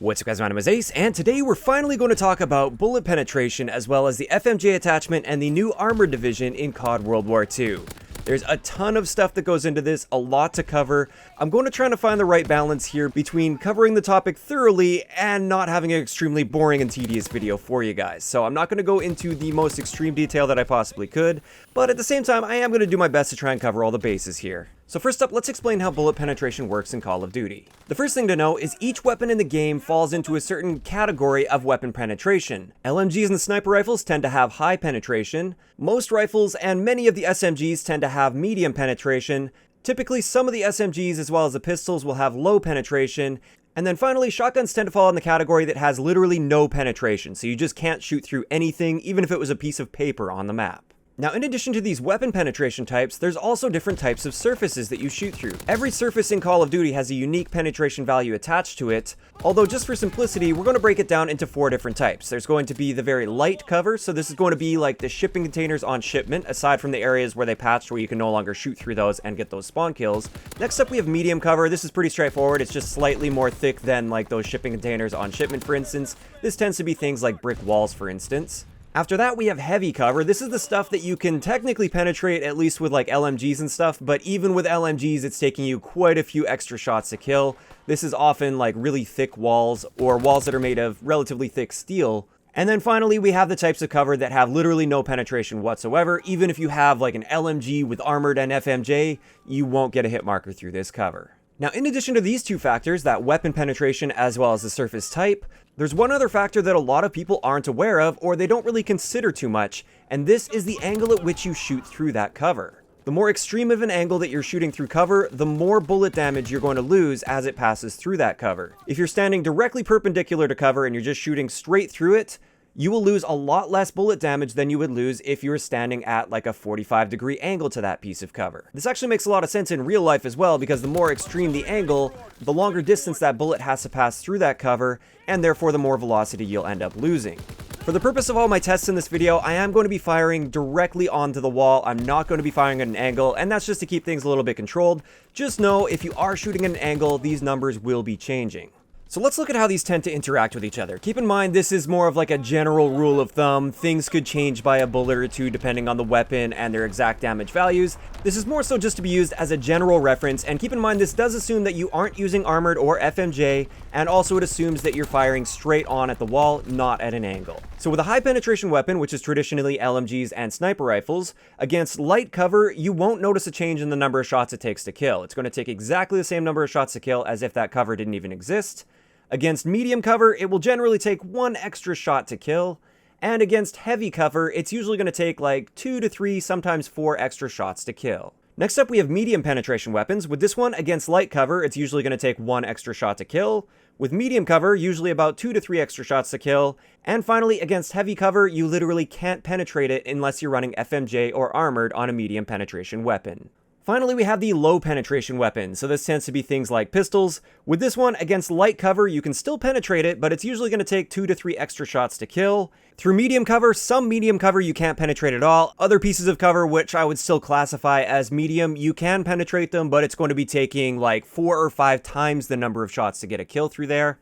What's up guys, my name is Ace, and today we're finally going to talk about bullet penetration as well as the FMJ attachment and the new armored division in CoD WW2. There's a ton of stuff that goes into this, a lot to cover. I'm going to try to find the right balance here between covering the topic thoroughly and not having an extremely boring and tedious video for you guys. So I'm not going to go into the most extreme detail that I possibly could, but at the same time I am going to do my best to try and cover all the bases here. So first up, let's explain how bullet penetration works in Call of Duty. The first thing to know is each weapon in the game falls into a certain category of weapon penetration. LMGs and sniper rifles tend to have high penetration. Most rifles and many of the SMGs tend to have medium penetration. Typically, some of the SMGs as well as the pistols will have low penetration. And then finally, shotguns tend to fall in the category that has literally no penetration, so you just can't shoot through anything, even if it was a piece of paper on the map. Now, in addition to these weapon penetration types, there's also different types of surfaces that you shoot through. Every surface in Call of Duty has a unique penetration value attached to it, although just for simplicity, we're going to break it down into 4 different types. There's going to be the very light cover, so this is going to be like the shipping containers on shipment, aside from the areas where they patched where you can no longer shoot through those and get those spawn kills. Next up, we have medium cover. This is pretty straightforward. It's just slightly more thick than like those shipping containers on shipment, for instance. This tends to be things like brick walls, for instance. After that, we have heavy cover. This is the stuff that you can technically penetrate, at least with like LMGs and stuff, but even with LMGs, it's taking you quite a few extra shots to kill. This is often like really thick walls or walls that are made of relatively thick steel. And then finally, we have the types of cover that have literally no penetration whatsoever. Even if you have like an LMG with armored and FMJ, you won't get a hit marker through this cover. Now, in addition to these 2 factors, that weapon penetration as well as the surface type, there's one other factor that a lot of people aren't aware of or they don't really consider too much, and this is the angle at which you shoot through that cover. The more extreme of an angle that you're shooting through cover, the more bullet damage you're going to lose as it passes through that cover. If you're standing directly perpendicular to cover and you're just shooting straight through it, you will lose a lot less bullet damage than you would lose if you were standing at like a 45-degree angle to that piece of cover. This actually makes a lot of sense in real life as well, because the more extreme the angle, the longer distance that bullet has to pass through that cover, and therefore the more velocity you'll end up losing. For the purpose of all my tests in this video, I am going to be firing directly onto the wall. I'm not going to be firing at an angle, and that's just to keep things a little bit controlled. Just know if you are shooting at an angle, these numbers will be changing. So let's look at how these tend to interact with each other. Keep in mind, this is more of like a general rule of thumb. Things could change by a bullet or 2 depending on the weapon and their exact damage values. This is more so just to be used as a general reference, and keep in mind this does assume that you aren't using armored or FMJ, and also it assumes that you're firing straight on at the wall, not at an angle. So with a high penetration weapon, which is traditionally LMGs and sniper rifles, against light cover, you won't notice a change in the number of shots it takes to kill. It's going to take exactly the same number of shots to kill as if that cover didn't even exist. Against medium cover, it will generally take 1 extra shot to kill, and against heavy cover, it's usually going to take like 2 to 3, sometimes 4 extra shots to kill. Next up, we have medium penetration weapons. With this one, against light cover, it's usually going to take 1 extra shot to kill. With medium cover, usually about 2 to 3 extra shots to kill. And finally, against heavy cover, you literally can't penetrate it unless you're running FMJ or armored on a medium penetration weapon. Finally, we have the low penetration weapon, so this tends to be things like pistols. With this one, against light cover, you can still penetrate it, but it's usually going to take 2 to 3 extra shots to kill. Through medium cover, some medium cover you can't penetrate at all. Other pieces of cover, which I would still classify as medium, you can penetrate them, but it's going to be taking like 4 or 5 times the number of shots to get a kill through there.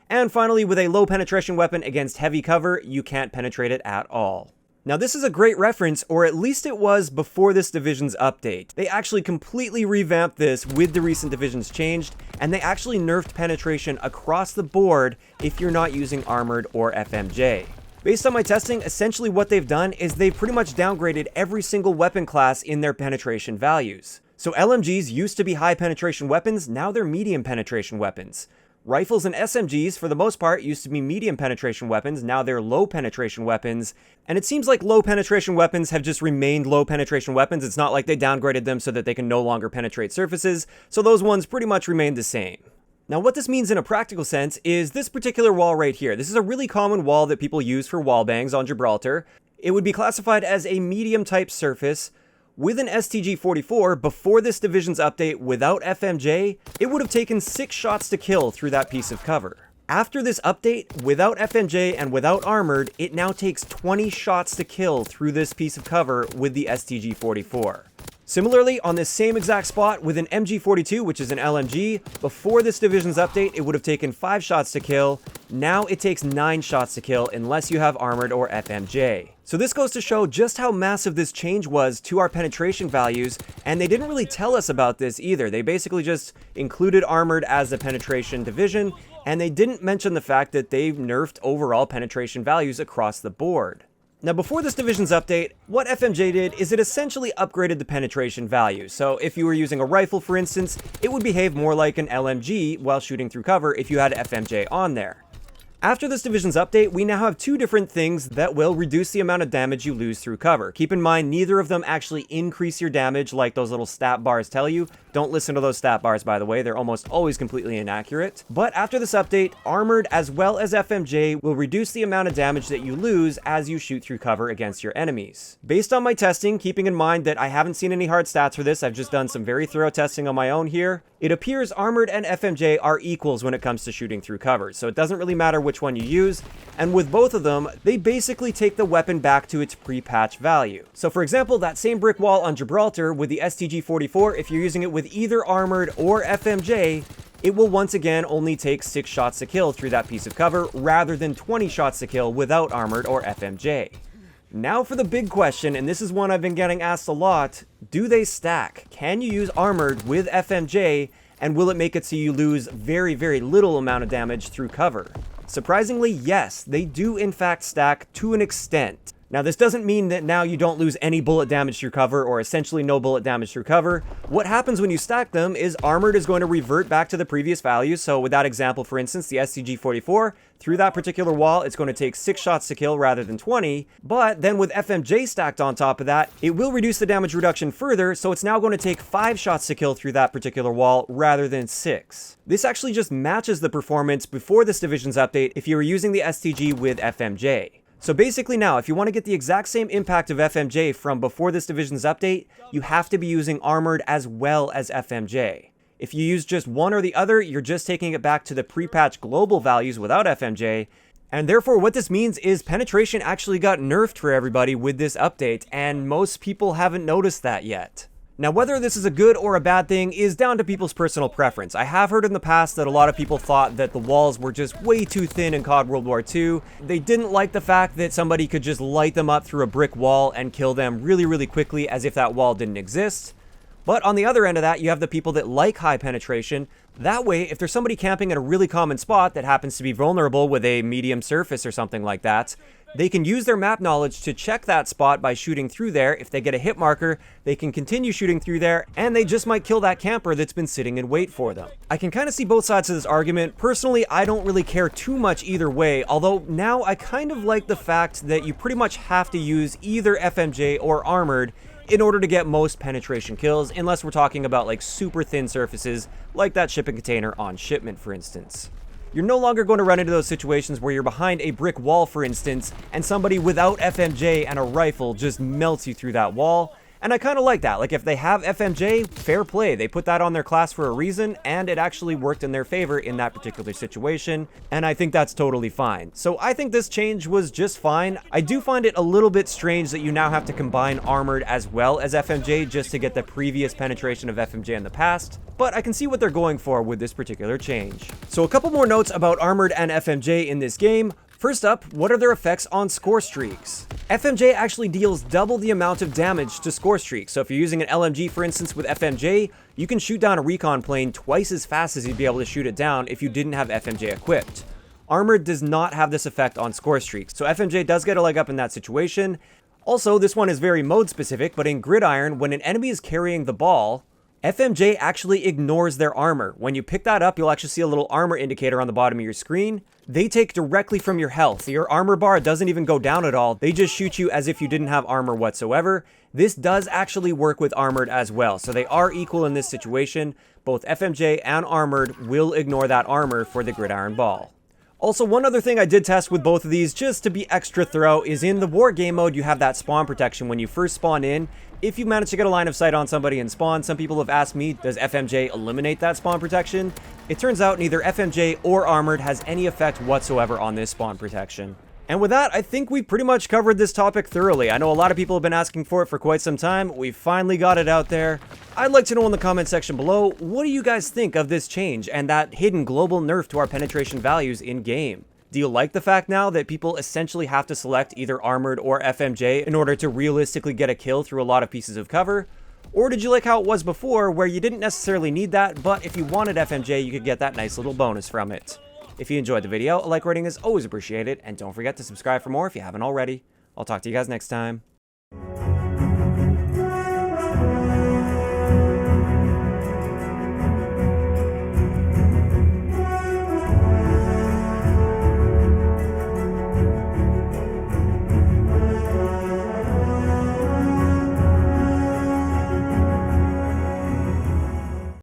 And finally, with a low penetration weapon against heavy cover, you can't penetrate it at all. Now this is a great reference, or at least it was before this division's update. They actually completely revamped this with the recent divisions changed, and they actually nerfed penetration across the board if you're not using armored or FMJ. Based on my testing, essentially what they've done is they've pretty much downgraded every single weapon class in their penetration values. So LMGs used to be high penetration weapons, now they're medium penetration weapons. Rifles and SMGs, for the most part, used to be medium penetration weapons, now they're low penetration weapons. And it seems like low penetration weapons have just remained low penetration weapons. It's not like they downgraded them so that they can no longer penetrate surfaces, so those ones pretty much remain the same. Now what this means in a practical sense is this particular wall right here. This is a really common wall that people use for wall bangs on Gibraltar. It would be classified as a medium type surface. With an STG-44, before this division's update without FMJ, it would have taken 6 shots to kill through that piece of cover. After this update, without FMJ and without armored, it now takes 20 shots to kill through this piece of cover with the STG-44. Similarly, on this same exact spot with an MG42, which is an LMG, before this division's update, it would have taken 5 shots to kill. Now it takes 9 shots to kill unless you have armored or FMJ. So this goes to show just how massive this change was to our penetration values, and they didn't really tell us about this either. They basically just included armored as a penetration division, and they didn't mention the fact that they've nerfed overall penetration values across the board. Now, before this division's update, what FMJ did is it essentially upgraded the penetration value. So if you were using a rifle, for instance, it would behave more like an LMG while shooting through cover if you had FMJ on there. After this division's update, we now have 2 different things that will reduce the amount of damage you lose through cover. Keep in mind, neither of them actually increase your damage like those little stat bars tell you. Don't listen to those stat bars, by the way. They're almost always completely inaccurate. But after this update, armored as well as FMJ will reduce the amount of damage that you lose as you shoot through cover against your enemies. Based on my testing, keeping in mind that I haven't seen any hard stats for this, I've just done some very thorough testing on my own here, it appears armored and FMJ are equals when it comes to shooting through cover, so it doesn't really matter which one you use, and with both of them, they basically take the weapon back to its pre-patch value. So for example, that same brick wall on Gibraltar with the STG-44, if you're using it with either armored or FMJ, it will once again only take 6 shots to kill through that piece of cover, rather than 20 shots to kill without armored or FMJ. Now for the big question, and this is one I've been getting asked a lot, do they stack? Can you use armored with FMJ, and will it make it so you lose very, very little amount of damage through cover? Surprisingly, yes, they do in fact stack to an extent. Now, this doesn't mean that now you don't lose any bullet damage through cover, or essentially no bullet damage through cover. What happens when you stack them is armored is going to revert back to the previous value. So with that example, for instance, the STG-44, through that particular wall, it's going to take 6 shots to kill rather than 20. But then with FMJ stacked on top of that, it will reduce the damage reduction further, so it's now going to take 5 shots to kill through that particular wall rather than 6. This actually just matches the performance before this division's update if you were using the STG with FMJ. So basically now, if you want to get the exact same impact of FMJ from before this division's update, you have to be using armored as well as FMJ. If you use just one or the other, you're just taking it back to the pre-patch global values without FMJ, and therefore what this means is penetration actually got nerfed for everybody with this update, and most people haven't noticed that yet. Now, whether this is a good or a bad thing is down to people's personal preference. I have heard in the past that a lot of people thought that the walls were just way too thin in CoD World War II. They didn't like the fact that somebody could just light them up through a brick wall and kill them really, really quickly as if that wall didn't exist. But on the other end of that, you have the people that like high penetration. That way, if there's somebody camping at a really common spot that happens to be vulnerable with a medium surface or something like that, they can use their map knowledge to check that spot by shooting through there. If they get a hit marker, they can continue shooting through there, and they just might kill that camper that's been sitting in wait for them. I can kind of see both sides of this argument. Personally, I don't really care too much either way, although now I kind of like the fact that you pretty much have to use either FMJ or armored in order to get most penetration kills, unless we're talking about like super thin surfaces, like that shipping container on shipment, for instance. You're no longer going to run into those situations where you're behind a brick wall, for instance, and somebody without FMJ and a rifle just melts you through that wall. And I kind of like that. Like, if they have FMJ, fair play. They put that on their class for a reason, and it actually worked in their favor in that particular situation, and I think that's totally fine. So I think this change was just fine. I do find it a little bit strange that you now have to combine armored as well as FMJ just to get the previous penetration of FMJ in the past, but I can see what they're going for with this particular change. So a couple more notes about armored and FMJ in this game. First up, what are their effects on Scorestreaks? FMJ actually deals double the amount of damage to Scorestreaks. So if you're using an LMG, for instance, with FMJ, you can shoot down a recon plane twice as fast as you'd be able to shoot it down if you didn't have FMJ equipped. Armored does not have this effect on Scorestreaks, so FMJ does get a leg up in that situation. Also, this one is very mode specific, but in Gridiron, when an enemy is carrying the ball, FMJ actually ignores their armor. When you pick that up, you'll actually see a little armor indicator on the bottom of your screen. They take directly from your health. Your armor bar doesn't even go down at all. They just shoot you as if you didn't have armor whatsoever. This does actually work with armored as well, so they are equal in this situation. Both FMJ and armored will ignore that armor for the Gridiron ball. Also, one other thing I did test with both of these, just to be extra thorough, is in the war game mode, you have that spawn protection when you first spawn in. If you manage to get a line of sight on somebody and spawn, some people have asked me, does FMJ eliminate that spawn protection? It turns out neither FMJ or armored has any effect whatsoever on this spawn protection. And with that, I think we pretty much covered this topic thoroughly. I know a lot of people have been asking for it for quite some time. We finally got it out there. I'd like to know in the comment section below, what do you guys think of this change and that hidden global nerf to our penetration values in-game? Do you like the fact now that people essentially have to select either armored or FMJ in order to realistically get a kill through a lot of pieces of cover? Or did you like how it was before, where you didn't necessarily need that, but if you wanted FMJ, you could get that nice little bonus from it? If you enjoyed the video, a like rating is always appreciated, and don't forget to subscribe for more if you haven't already. I'll talk to you guys next time.